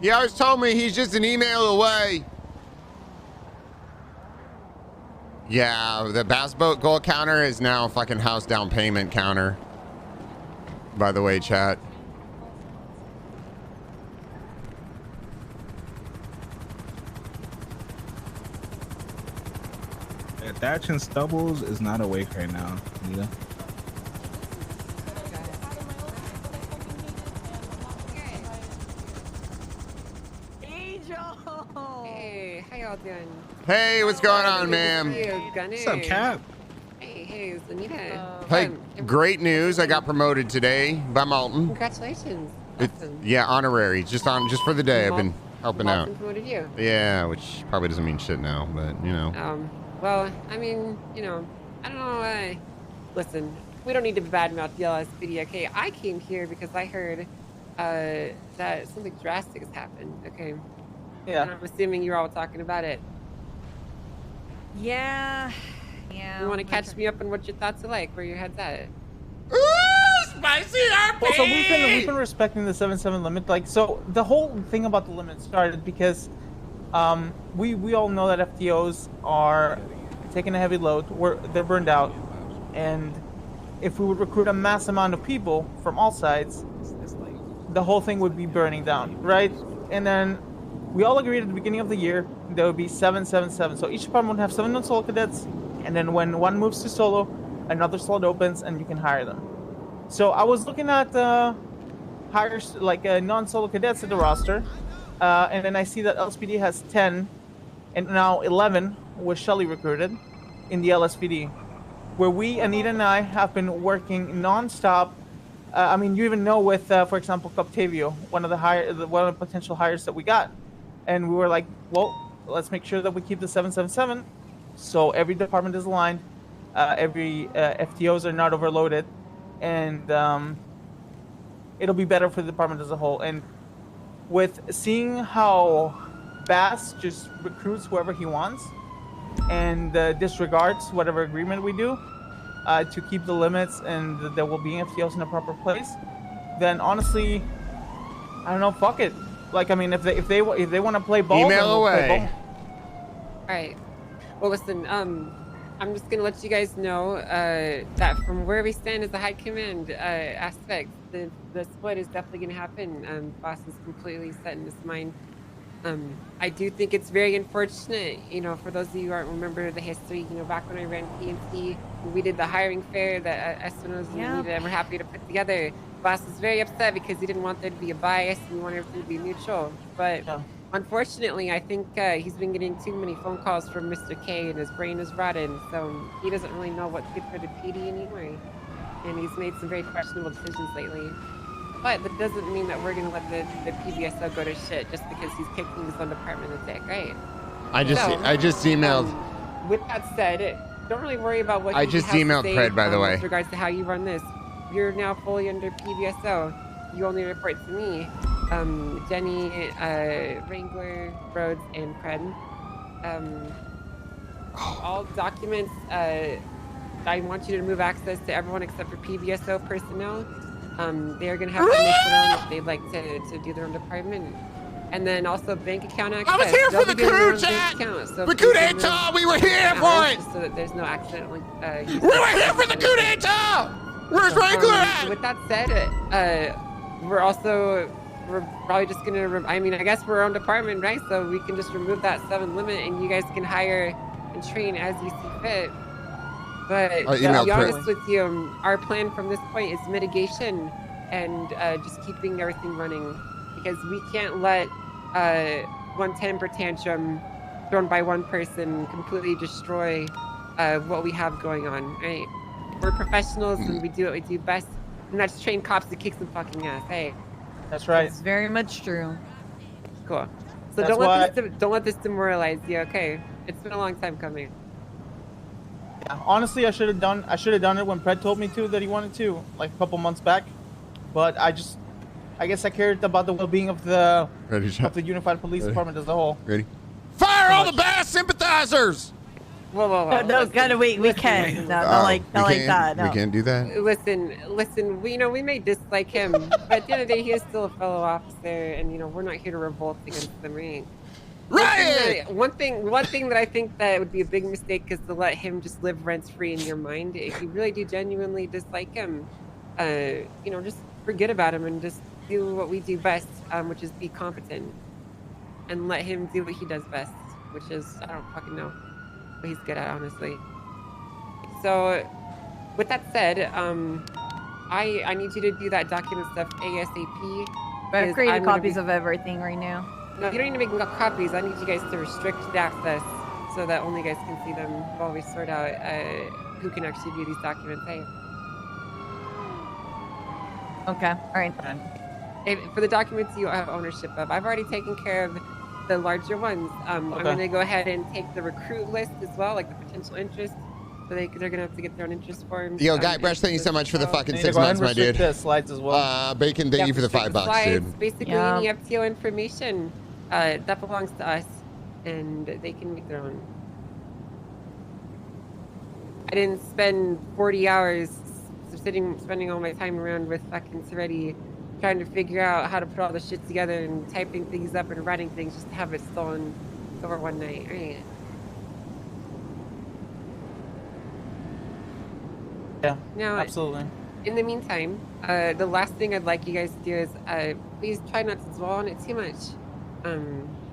He always told me he's just an email away. Yeah, the bass boat goal counter is now a fucking house down payment counter. By the way, chat. Thatch and Stubbles is not awake right now. Yeah. Hey, how y'all doing? Hey, what's going on, ma'am? What's up, Cap? Hey, it's Anita. Hey, great news. I got promoted today by Malton. Congratulations. Awesome. Yeah, honorary. Just for the day. I've been helping out. Promoted you. Yeah, which probably doesn't mean shit now, but you know. Well, I mean, you know, I don't know. Listen, we don't need to badmouth the LSPD, okay? I came here because I heard that something drastic has happened, okay? Yeah. And I'm assuming you're all talking about it. Yeah. You want to catch me up on what your thoughts are like, where your head's at? Ooh, spicy RP! Well, so we've been respecting the 7.7 limit. Like, so the whole thing about the limit started because we all know that FTOs are taking a heavy load. They're burned out, and if we would recruit a mass amount of people from all sides, the whole thing would be burning down, right? And then we all agreed at the beginning of the year there would be 777. So each department would have 7 non-solo cadets, and then when one moves to solo, another slot opens and you can hire them. So I was looking at hires like non-solo cadets at the roster, and then I see that LSPD has 10, and now 11 was Shelly recruited in the LSPD, where we, Anita and I, have been working non-stop. I mean, you even know with, for example, Octavio, one of the potential hires that we got, and we were like, well, let's make sure that we keep the 777, so every department is aligned, every FTOs are not overloaded, and it'll be better for the department as a whole. And with seeing how Bass just recruits whoever he wants and disregards whatever agreement we do to keep the limits, and there will be FTOs in a proper place, then honestly, I don't know, fuck it. Like, I mean, if they want to play ball, email away. All right. Well, listen. I'm just gonna let you guys know that from where we stand as a high command aspect, the split is definitely gonna happen. Boss is completely set in his mind. I do think it's very unfortunate, you know, for those of you who aren't remember the history, you know, back when I ran PNC, we did the hiring fair that Espinosa and Anita were happy to put together. Boss was very upset because he didn't want there to be a bias and he wanted everything to be neutral. But unfortunately, I think he's been getting too many phone calls from Mr. K and his brain is rotten, so he doesn't really know what's good for the PD anymore. And he's made some very questionable decisions lately. But that doesn't mean that we're going to let the PBSO go to shit just because he's kicking his own department a dick, right? I just emailed. With that said, don't really worry about what I just emailed Craig, by the way. With regards to how you run this. You're now fully under PBSO. You only report to me, Jenny, Wrangler, Rhodes, and Cred. All documents, I want you to remove access to everyone except for PBSO personnel. They're going to have to make their own if they'd like to do their own department. And then also bank account access. I was here for the coup, chat! The coup d'etat! We were here for it! So that there's no accidental we were here for the coup d'etat! Where's Wrangler at? With that said, we're probably just going to, I mean, I guess we're our own department, right? So we can just remove that 7 limit and you guys can hire and train as you see fit. But to be honest with you, our plan from this point is mitigation and just keeping everything running, because we can't let one temper tantrum thrown by one person completely destroy what we have going on, right? We're professionals and we do what we do best, and that's train cops to kick some fucking ass, hey? That's right. It's very much true. Cool. So don't let this demoralize you, okay? It's been a long time coming. Yeah, honestly, I should have done it when Pred told me to that he wanted to, like a couple months back. But I guess I cared about the well-being of the Unified Police Department as a whole. Ready? Fire all the Bass sympathizers! Whoa. No, gotta wait. We can't. No, not like that. No. We can't do that. Listen. We may dislike him, but at the end of the day, he is still a fellow officer, and we're not here to revolt against them, right? Right. One thing that I think that would be a big mistake is to let him just live rent free in your mind. If you really do genuinely dislike him, just forget about him and just do what we do best, which is be competent, and let him do what he does best, which is I don't fucking know what he's good at, honestly. So, with that said, I need you to do that document stuff ASAP. I've created copies of everything right now. No, you don't need to make copies. I need you guys to restrict the access so that only you guys can see them while we sort out who can actually view these documents. Hey. Okay, all right. For the documents you have ownership of, I've already taken care of the larger ones. I'm going to go ahead and take the recruit list as well, like the potential interest. So they're going to have to get their own interest forms. Yo, Guy Brush, thank you so much for the fucking 6 months, my dude. Slides as well. Bacon, thank you for the $5, dude. Basically, any FTO information that belongs to us, and they can make their own. I didn't spend 40 hours spending all my time around with fucking Seretti, trying to figure out how to put all this shit together and typing things up and writing things just to have it stolen over one night. Right? Yeah, now, absolutely. In the meantime, the last thing I'd like you guys to do is please try not to dwell on it too much.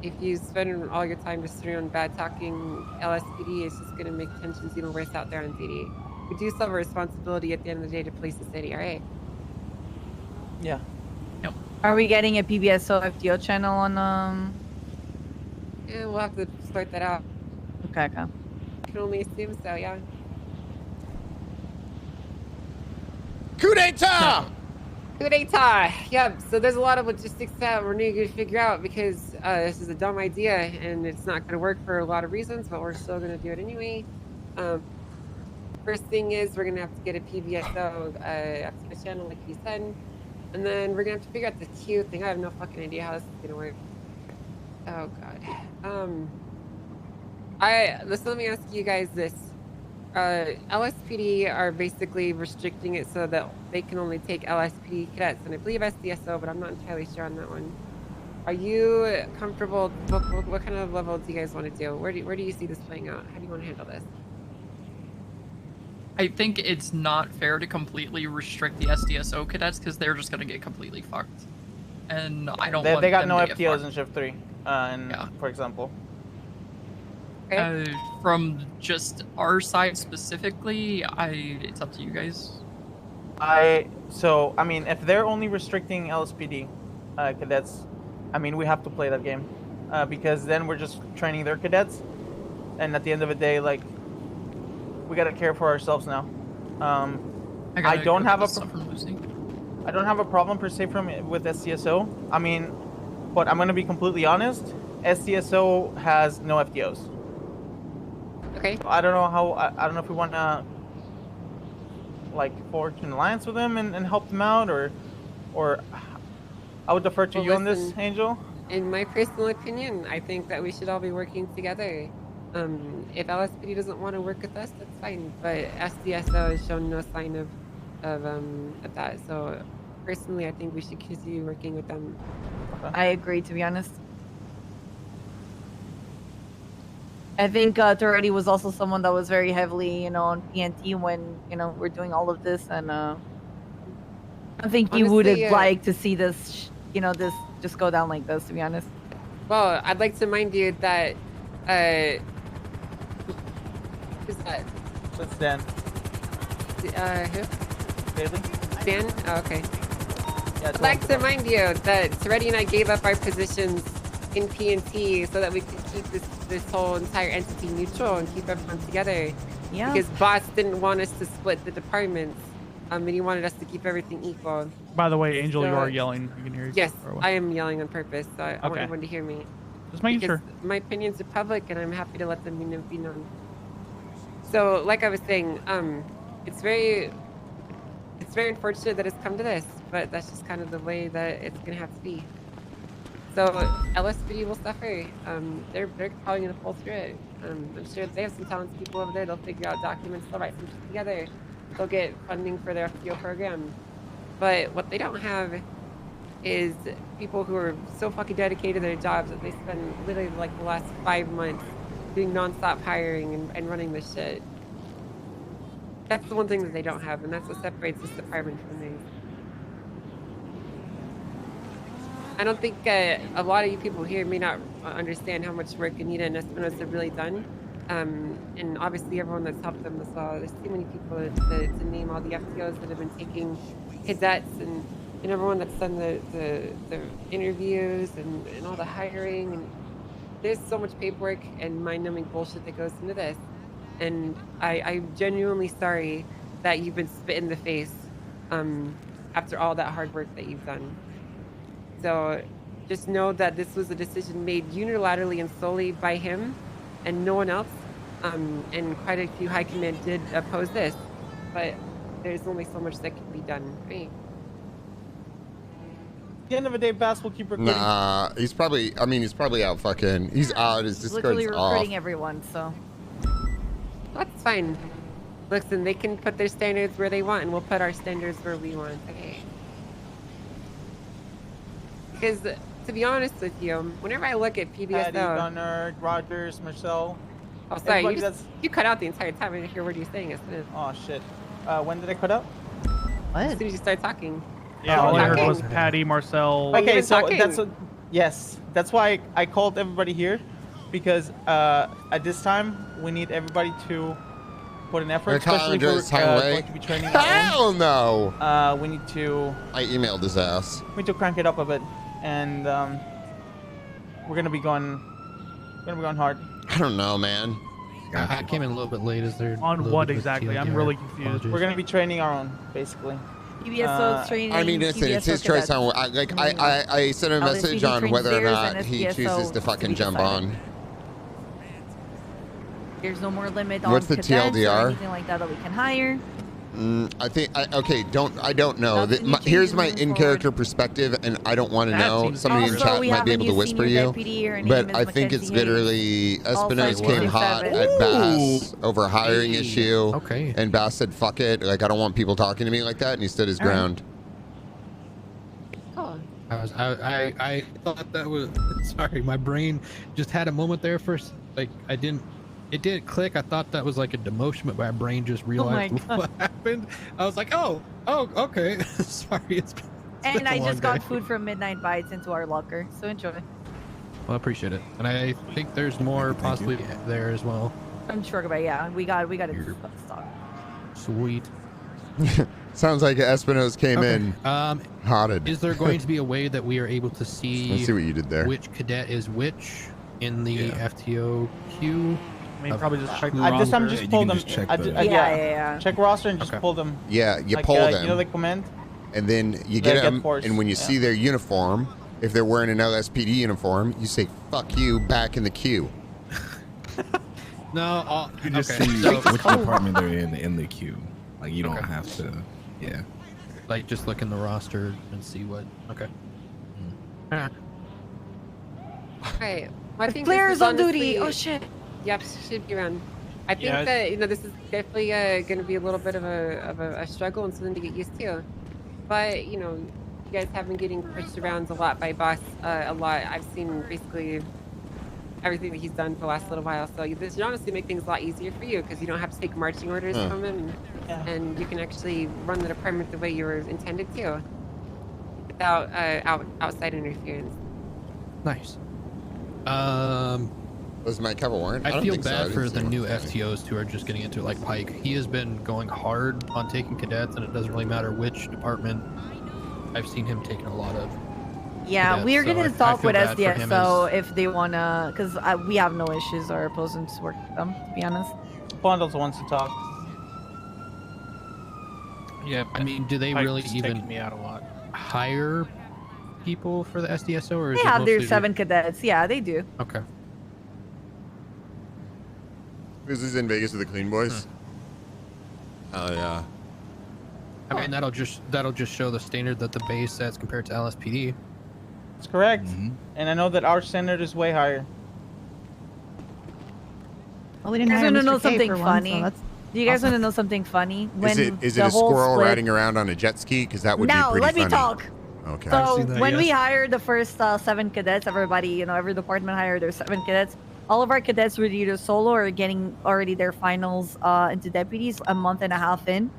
If you spend all your time just around bad talking LSPD, it's just going to make tensions even worse out there on DD. We do still have a responsibility at the end of the day to police the city, all right? Yeah. Yep. Are we getting a PBSO FTO channel on Yeah, we'll have to sort that out. Okay. I can only assume so, yeah. Coup d'etat! Coup d'etat! Yep, so there's a lot of logistics that we're going to figure out because this is a dumb idea and it's not going to work for a lot of reasons, but we're still going to do it anyway. First thing is we're going to have to get a PBSO FTO channel like you said, and then we're going to have to figure out the Q thing. I have no fucking idea how this is going to work. Oh, God. Let me ask you guys this. LSPD are basically restricting it so that they can only take LSPD cadets, and I believe SDSO, but I'm not entirely sure on that one. Are you comfortable? What kind of level do you guys want to do? Where do you see this playing out? How do you want to handle this? I think it's not fair to completely restrict the SDSO cadets because they're just going to get completely fucked. And I don't want They got them no to get FTOs fucked. in Shift 3, for example. Okay. From just our side specifically, it's up to you guys. I mean, if they're only restricting LSPD cadets, I mean, we have to play that game because then we're just training their cadets, and at the end of the day, like, we gotta care for ourselves now. I don't have a problem per se with SDSO. I mean, but I'm gonna be completely honest. SDSO has no FTOs. Okay. I don't know how. I don't know if we want to like forge an alliance with them and help them out, or I would defer to you on this, Angel. In my personal opinion, I think that we should all be working together. If LSPD doesn't want to work with us, that's fine. But SDSO has shown no sign of that. So personally, I think we should continue working with them. Okay. I agree, to be honest. I think Toretti was also someone that was very heavily, on PNT when, we're doing all of this, and I think he would have liked to see this, this just go down like this, to be honest. Well, I'd like to remind you that, who's that? That's Dan. Who? Bailey? Dan? Oh, okay. Yeah, I'd like to remind you that Toretti and I gave up our positions in PNT so that we could keep this whole entire entity neutral and keep everyone together. Yeah. Because Boss didn't want us to split the departments, and he wanted us to keep everything equal. By the way, Angel, you are yelling. You can hear you. Yes, I am yelling on purpose, so I want everyone to hear me. Just making sure. My opinions are public, and I'm happy to let them be known. So, like I was saying, it's very unfortunate that it's come to this, but that's just kind of the way that it's gonna have to be. So LSPD will suffer. They're probably gonna pull through it. I'm sure they have some talented people over there. They'll figure out documents. They'll write some shit together. They'll get funding for their FTO program. But what they don't have is people who are so fucking dedicated to their jobs that they spend literally like the last 5 months doing nonstop hiring and running this shit. That's the one thing that they don't have, and that's what separates this department from these. I don't think a lot of you people here may not understand how much work Anita and Espinosa have really done. And obviously everyone that's helped them as well. There's too many people to name all the FTOs that have been taking cadets and everyone that's done the interviews and all the hiring. And there's so much paperwork and mind-numbing bullshit that goes into this. And I'm genuinely sorry that you've been spit in the face after all that hard work that you've done. So just know that this was a decision made unilaterally and solely by him and no one else. And quite a few high command did oppose this, but there's only so much that can be done, right? At the end of the day, Bass will keep recruiting. Nah, he's probably out fucking, he's out, his Discord's Literally recruiting off. everyone, so. That's fine. Listen, they can put their standards where they want, and we'll put our standards where we want, okay? Because, to be honest with you, whenever I look at PBSO... Patty, Gunnar, Rogers, Marcel. Oh, sorry, Everybody you cut out the entire time. I didn't hear what you're saying. Oh, shit. When did I cut out? As soon as you start talking. Yeah, all I heard talking. was Patty, Marcel. Okay, so talking. yes, that's why I called everybody here, because at this time we need everybody to put an effort, especially if we're going to be training. Hell no! We need to. I emailed his ass. We need to crank it up a bit, and we're gonna be going hard. I don't know, man. I came in a little bit late. Is there On what exactly? I'm really confused. We're gonna be training our own, basically. PBSO training. I mean, listen, it's his choice on. I sent a message on whether or not he chooses to fucking jump on. There's no more limit on What's the cadets TLDR? or anything like that we can hire. I think I don't know. Here's my in-character perspective, and I don't want to know. Somebody in chat might be able to whisper you, but I think it's literally Espinosa came hot at Bass over a hiring issue. Okay. And Bass said, "Fuck it, like I don't want people talking to me like that," and he stood his ground. Oh. I thought that was sorry. My brain just had a moment there first. Like it didn't click. I thought that was like a demotion, but my brain just realized what happened. I was like, oh, okay. Sorry, it's been And a I long just got day. food from Midnight Bites into our locker, so enjoy. Well, I appreciate it, and I think there's more possibly there as well. I'm sure about we got it stock. Sweet. Sounds like Espinosa came in hotted. Is there going to be a way that we are able to see? Let's see what you did there. Which cadet is which in the FTO queue? I mean, probably just check the At this time, roster. just pull them. Yeah. Check roster and just Okay. pull them. Yeah, you Like, pull them. You know the command? And then you They get get them, forced, and when you yeah. see their uniform, if they're wearing an LSPD uniform, you say, "Fuck you," back in the queue. No, You just okay. see So, which department they're in the queue. Like you don't Okay. have to. Yeah. like just look in the roster and see what. Okay. Alright. Well, I think Players this is on duty. honestly- Oh shit. Yep, should be around. I think Yeah. that this is definitely going to be a little bit of a struggle and something to get used to. But you guys have been getting pushed around a lot by boss a lot. I've seen basically everything that he's done for the last little while. So this should honestly make things a lot easier for you because you don't have to take marching orders from him, and you can actually run the department the way you were intended to, without outside interference. Nice. Was my cover warrant? I don't feel think so. I bad didn't for see the one. new FTOs who are just getting into it, like Pike. He has been going hard on taking cadets, and it doesn't really matter which department. I've seen him taking a lot of. Yeah, cadets, we're so gonna I talk feel with bad for him SDSO if they wanna, because we have no issues or opposing to work with them, to be honest. Bundles wants to talk. Yeah, I mean, do they Pike's really taking even me out a lot. hire people for the SDSO, or is They it have their mostly 7 cadets. Yeah, they do. Okay. This is in Vegas with the Cleanboys. Oh yeah. I mean, that'll just show the standard that the base sets compared to LSPD. That's correct. And I know that our standard is way higher. Well, we didn't You guys hire want to know Mr. K something for one, funny? so that's Do you guys awesome. want to know something funny? Is it a squirrel riding around on a jet ski? Because that would be pretty let funny. me talk. Okay. So when we hired the first 7 cadets, everybody, you know, every department hired their 7 cadets. All of our cadets were either solo or getting already their finals into deputies a month and a half in,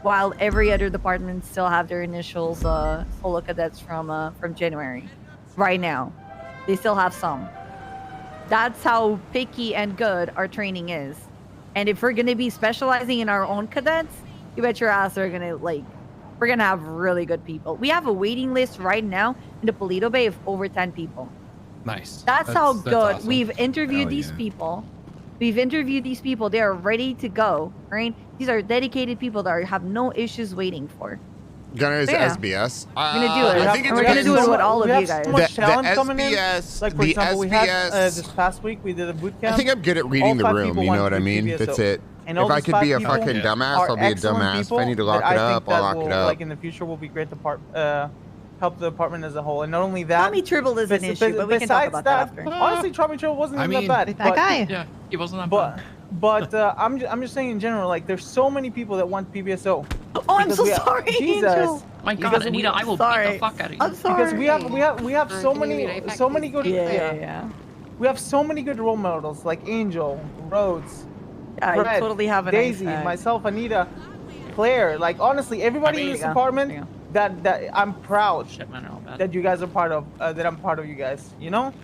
while every other department still have their initials solo cadets from January. Right now, they still have some. That's how picky and good our training is. And if we're gonna be specializing in our own cadets, you bet your ass we're gonna have really good people. We have a waiting list right now in the Polito Bay of over 10 people. Nice. That's how good. awesome. We've interviewed these people. We've interviewed these people. They are ready to go, right? These are dedicated people that have no issues waiting for. Gunner is Yeah. SBS. We're gonna do it. I think We're gonna do it with all of you guys. So much talent coming in. SBS, Like for the example, we had SBS this past week we did a boot camp. I think I'm good at reading All the 5 room. people You know want what I to do mean? PBSO. That's it. And If all I those could 5 be a people fucking dumbass, are I'll be a excellent dumbass. If people I need to lock that it I up, think I'll that lock it will, up. Like in the future, will be great to help the department as a whole. And not only that, Tommy Tribble is an issue, but we can talk about that after. Honestly, Tommy Tribble wasn't I even mean, that bad. that guy. Yeah, he wasn't that bad. But I'm just saying in general, like there's so many people that want PBSO. Oh, I'm so Because sorry, Jesus. Angel. My God, Because Anita, I will beat sorry. the fuck out of you. I'm sorry. Because we have so many good Yeah. we have so many good role models like Angel, Rhodes, I Fred, totally have an Daisy, iPad. myself, Anita, Claire. Like honestly, everybody in this department that I'm proud that you guys are part of. That I'm part of you guys. You know.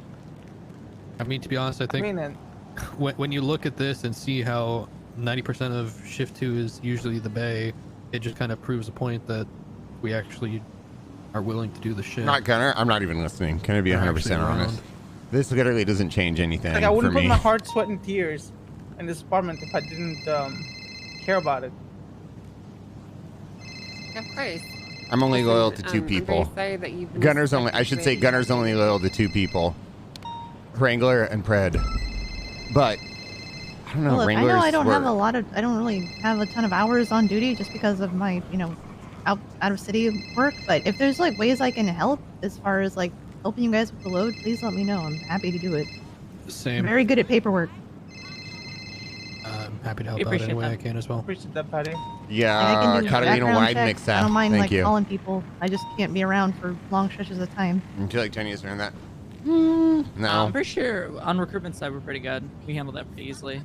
I mean, to be honest, I think when you look at this and see how 90% of shift 2 is usually the bay, it just kind of proves the point that we actually are willing to do the shit. Not Gunner. I'm not even listening. Can I be 100% honest? This literally doesn't change anything Like I wouldn't for put me. my heart, sweat, and tears in this department if I didn't care about it. Of course. I'm only Listen, loyal to 2 I'm people. very sorry that you've been Gunner's only. I affected should say greatly. Gunner's only loyal to 2 people. Wrangler and Pred. But I don't know. Well, look, I know Wranglers I don't were- have I don't really have a ton of hours on duty just because of my, out of city work. But if there's like ways I can help as far as like helping you guys with the load, please let me know. I'm happy to do it. Same. I'm very good at paperwork. I'm happy to help out appreciate any way that. I can as well. Appreciate that, Patty. And I Yeah, can do Catalina background wide checks. mix that. I don't mind Thank like you. calling people. I just can't be around for long stretches of time. Do you like Jenny's around that? No. I'm pretty sure on recruitment side we're pretty good. We handle that pretty easily.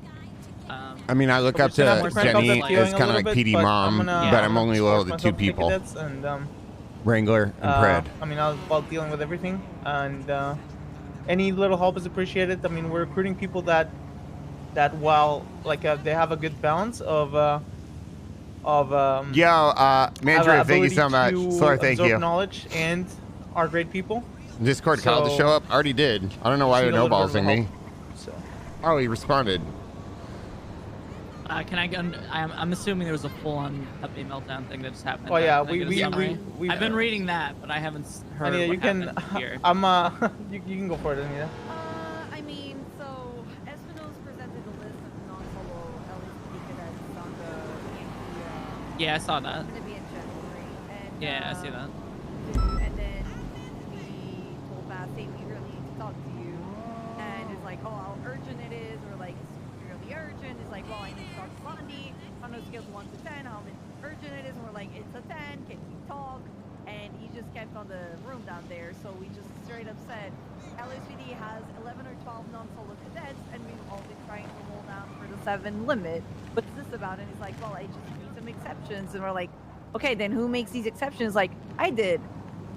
I mean, I look up to Jenny as kind of like PD mom, but I'm only loyal to 2 people. And, Wrangler and Pred. I mean, while dealing with everything, and any little help is appreciated. I mean, we're recruiting people that while like they have a good balance of Mandra, thank you so much. Sorry, thank you. Knowledge and are great people. Discord called to show up. Already did. I don't know why they're no-ballsing me. So. Oh, he responded. I'm assuming there was a full-on update meltdown thing that just happened. Oh yeah, I've been reading that, but I haven't heard. Anita, what you can. happened here. You can go for it, Anita. I mean, so Espino's presented a list of non-solo LSPD cadets on the Yeah, I saw that. It's gonna be in January. And, Yeah, I see that. And then we told Massey we really need to talk to you, and it's like, oh, how urgent it is, or like it's really urgent. It's like, well, I need to talk to Bundy on a scale of 1 to 10, how urgent it is, and we're like, it's a 10. Can you talk? And he just kept on the room down there, so we just straight up said, LSPD has 11 or 12 non-solo cadets, and we've all been trying to hold down for the 7 limit. What's this about? And he's like, well, I just need some exceptions. And we're like, okay, then who makes these exceptions? Like, I did.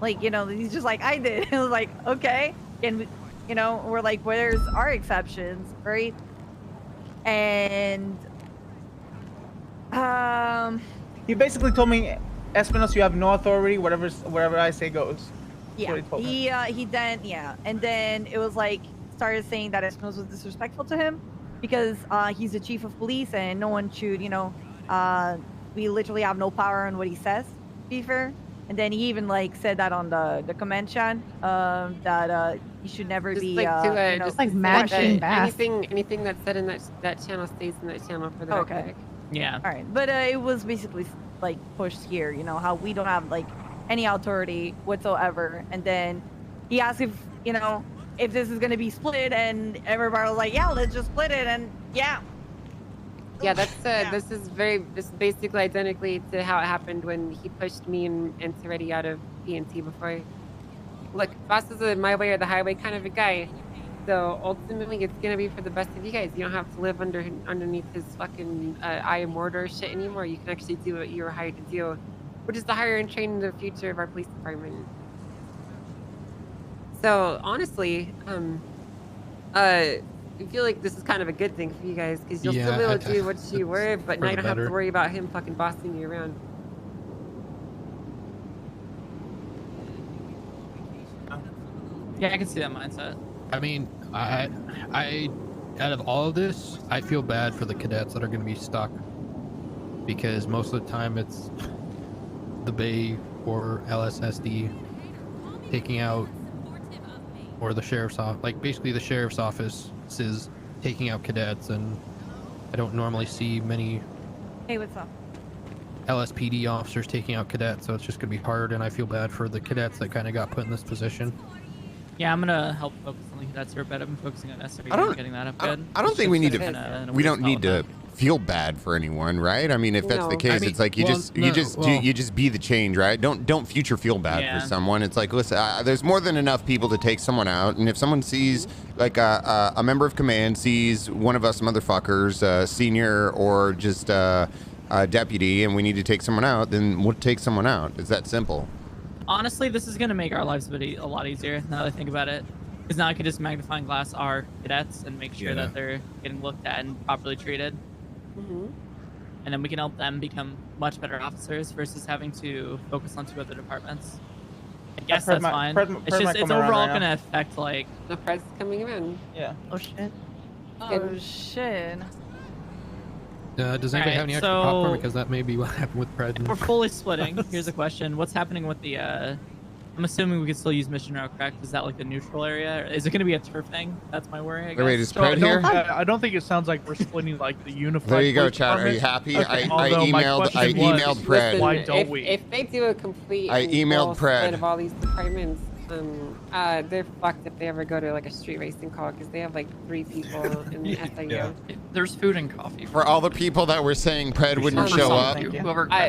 Like, he's just like, I did. It was like, okay. And, we're like, where's our exceptions, right? And, He basically told me, Espinos, you have no authority. Wherever I say goes. yeah, he then, and then it was like, started saying that Espinos was disrespectful to him because he's the chief of police and no one should, we literally have no power on what he says, to be fair. And then he even like said that on the comment chat that he should never Just be just like matching back. Anything that's said in that channel stays in that channel for the record. Yeah. All right, but it was basically like pushed here, how we don't have like any authority whatsoever. And then he asked if, you know, if this is going to be split, and everybody was like, yeah, let's just split it, and yeah. Yeah, that's this is basically identically to how it happened when he pushed me and Seretti out of P&T before. Look, Boss is a my way or the highway kind of a guy, so ultimately it's gonna be for the best of you guys. You don't have to live underneath his fucking eye of mortar shit anymore. You can actually do what you were hired to do, which is to hire and train the future of our police department. So honestly, I feel like this is kind of a good thing for you guys, because you'll still be able to do what you were, but now you don't have to worry about him fucking bossing you around. Yeah, I can see that mindset. I mean, I out of all of this, I feel bad for the cadets that are going to be stuck, because most of the time it's the Bay or LSSD taking out, or the sheriff's office, like basically the sheriff's office is taking out cadets, and I don't normally see many what's up? LSPD officers taking out cadets, so it's just gonna be hard, and I feel bad for the cadets that kind of got put in this position. Yeah, I'm gonna help focus on the cadets here, but I've been focusing on SRE getting that up good. I don't think we need to. We don't need to feel bad for anyone, right? I mean, if that's the case, it's like you just be the change, right? Don't future feel bad for someone. It's like, listen, there's more than enough people to take someone out, and if someone sees like a member of command sees one of us motherfuckers, senior or just a deputy, and we need to take someone out, then we'll take someone out. It's that simple. Honestly, this is gonna make our lives a lot easier now that I think about it. Because now I can just magnifying glass our cadets and make sure that they're getting looked at and properly treated. And then we can help them become much better officers versus having to focus on 2 other departments. I guess that's fine. It's overall going to affect, like... The Pred's coming in. Yeah. Oh, shit. Oh, shit. Does anybody have any extra popcorn? Because that may be what happened with Pred. We're fully splitting. Here's a question. What's happening with the... I'm assuming we can still use mission route, correct? Is that like the neutral area? Is it going to be a turf thing? That's my worry, I guess. Wait, is Pred here? I don't think it sounds like we're splitting like the unified. There you go, Chad. Are you happy? Okay. I emailed Pred. Why don't we? If they do a complete split of all these departments, they're fucked if they ever go to like a street racing call, because they have like 3 people in the SIU. Yeah. There's food and coffee. For all the people that were saying Pred wouldn't show up.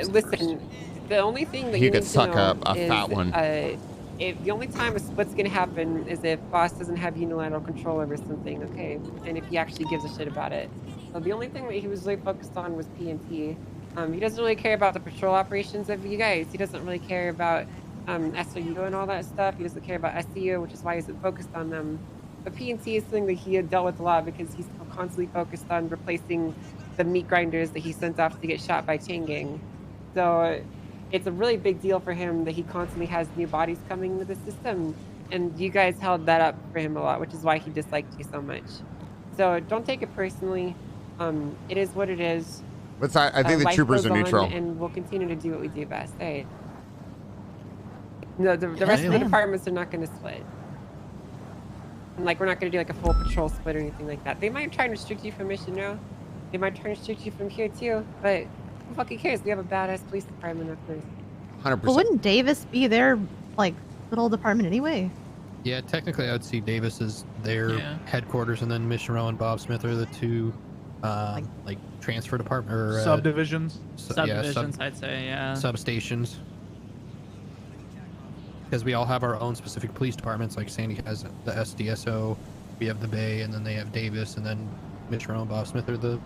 Listen, the only thing that you could need suck to know up a is, fat one. The only time a split's gonna happen is if Boss doesn't have unilateral control over something, okay? And if he actually gives a shit about it. So the only thing that he was really focused on was P&T. He doesn't really care about the patrol operations of you guys. He doesn't really care about SOU and all that stuff. He doesn't care about SCU, which is why he isn't focused on them. But P&T is something that he had dealt with a lot, because he's constantly focused on replacing the meat grinders that he sent off to get shot by Chain Gang. So it's a really big deal for him that he constantly has new bodies coming into the system, and you guys held that up for him a lot, which is why he disliked you so much. So don't take it personally. It is what it is. But I think the troopers are neutral, and we'll continue to do what we do best. Right? No, the rest of the departments are not going to split. And like, we're not going to do like a full patrol split or anything like that. They might try and restrict you from mission now. They might try and restrict you from here too, but who fucking cares? We have a badass police department up there. 100%. But wouldn't Davis be their like little department anyway? Yeah, technically I would see Davis as their headquarters, and then Mission Row and Bob Smith are the 2 like transfer department or subdivisions. Subdivisions, I'd say, substations. Because we all have our own specific police departments. Like Sandy has the SDSO, we have the Bay, and then they have Davis, and then Mission Row and Bob Smith are the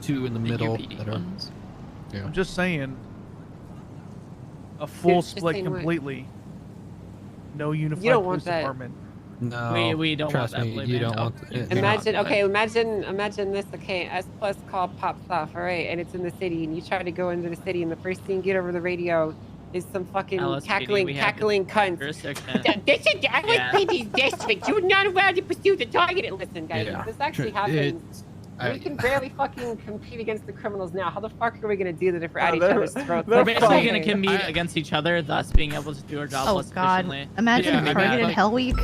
2 in the middle that are. Yeah. I'm just saying, a full split completely. No unified police department. No, we don't trust want that. me, you don't want. Imagine this. Okay, S+ call pops off. All right, and it's in the city, and you try to go into the city, and the first thing you get over the radio is some fucking cackling cunt. I like PD's district. You're not allowed to pursue the target. Listen, guys, if this actually happens, we can barely fucking compete against the criminals now. How the fuck are we gonna do that if we're at each other's throats? We're basically gonna compete against each other, thus being able to do our job less efficiently. Imagine targeted Hell Week.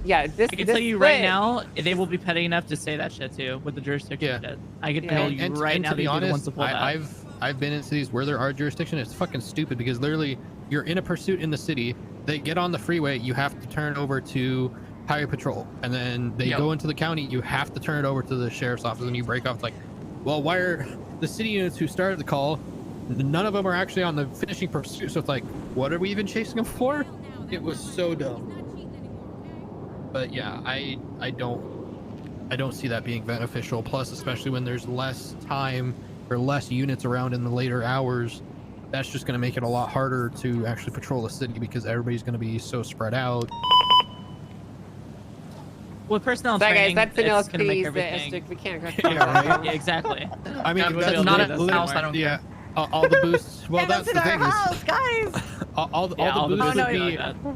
Yeah, I can tell you right now, they will be petty enough to say that shit too with the jurisdiction. Yeah. I can tell you right now, to be honest, the ones to pull that. I've been in cities where there are jurisdiction. It's fucking stupid, because literally you're in a pursuit in the city, they get on the freeway, you have to turn over to highway patrol, and then they go into the county, you have to turn it over to the sheriff's office, and you break off. It's like, well, why are the city units who started the call, none of them are actually on the finishing pursuit? So it's like, what are we even chasing them for? It was so dumb. But yeah, I don't see that being beneficial. Plus, especially when there's less time or less units around in the later hours, that's just going to make it a lot harder to actually patrol the city because everybody's going to be so spread out. With personnel training, guys, that's an it's gonna make LSP's everything. We can't go. Yeah, exactly. I mean, that's not at the house. I don't care. All the boosts. Well, that's the thing. House, guys. All the boosts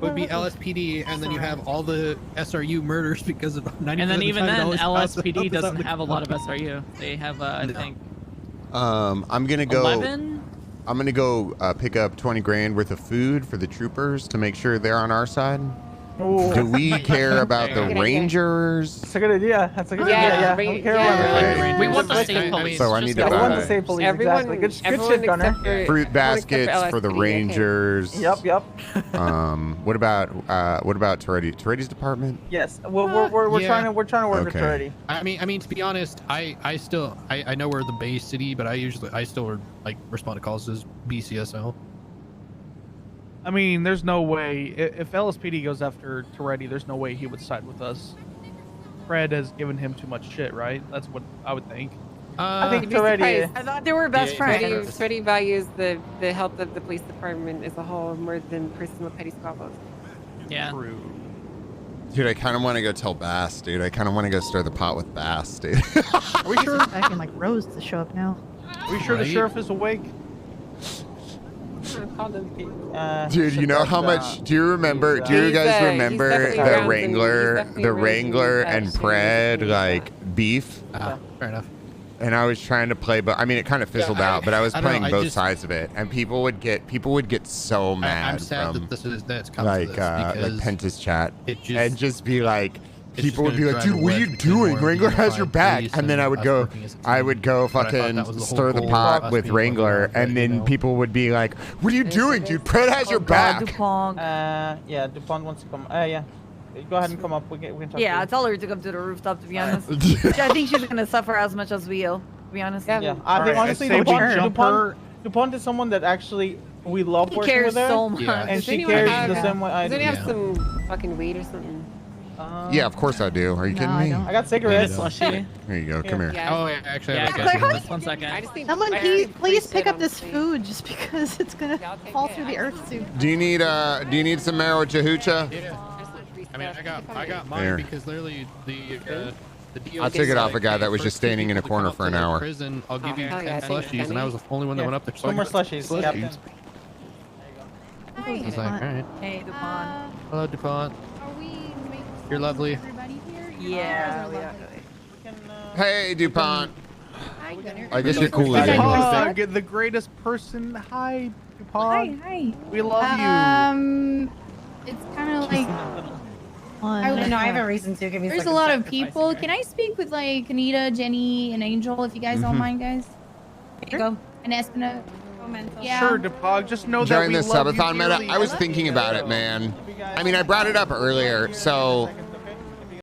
would be LSPD, and then you have all the SRU murders because of 90%. And then even then, LSPD doesn't the have a lot of SRU. They have, I think. I'm gonna go. 11? I'm gonna go pick up 20 grand worth of food for the troopers to make sure they're on our side. Ooh. Do we care about the Rangers? That's a good idea. That's a good idea. Yeah, we don't care about We want the state police. So I need to we want the buy state police. Exactly. Good shit, Gunner. fruit baskets for the Rangers. Yep. What about Toretti's? Toretti's department? Yes. We're trying to work with Toretti. I mean, to be honest, I know we're the base city, but I still like respond to calls as BCSO. I mean, there's no way if LSPD goes after Toretti, there's no way he would side with us. Fred has given him too much shit, right? That's what I would think. I think Toretti. I thought they were best friends. Toretti values the health of the police department as a whole more than personal petty squabbles. Yeah. True. Dude, I kind of want to go tell Bass, dude. I kind of want to go stir the pot with Bass, dude. Are we sure? Expecting like Rose to show up now. Are we sure the sheriff is awake? Dude, you know how much? Do you remember? Do you guys remember the Wrangler and Pred like beef? Fair enough. And I was trying to play, but I mean, it kind of fizzled out. But I was playing both sides of it, and people would get so mad I'm sad from that's come to this like Pentas chat, just, and just be like. People would be like, dude, what are you doing? Wrangler has your back. And then I would go fucking stir the pot with Wrangler. And then people would be like, what are you doing, dude? Pred has your back. DuPont. Yeah, DuPont wants to come. Yeah. Go ahead and come up. We can talk. Yeah, tell her to come to the rooftop, to be honest. I think she's going to suffer as much as we will, to be honest. Yeah. I think, honestly, DuPont is someone that actually we love working with her. He cares so much. And she cares the same way I do. Does anyone have some fucking weed or something? Yeah, of course I do. Are you kidding me? I got cigarettes. Here you go. Come here. Oh, yeah, actually, just 1 second. Someone please pick up this food just because it's gonna fall through the earth soon. Do you need some marrow chahucha? Yeah. I mean, I got mine because literally the I took it off a guy that was just standing in a corner for an hour. Prison, I'll give you 10 slushies, and I was the only one that went up there. No more slushies. I was like, all right. Hey, DuPont. Hello, DuPont. You're lovely. Yeah. Hey, DuPont. Hi, Gunner. I guess you're cool again. The greatest person. Hi, DuPont. Hi. We love you. It's kind of like I don't know. I have a reason to. Give me. There's a lot of people. Can I speak with like Anita, Jenny, and Angel if you guys don't mind, guys? There you go. And Espino. Yeah. Sure, DePog. Just know that during we this love subathon you meta, dearly. I was thinking about it, man. I mean, I brought it up earlier, so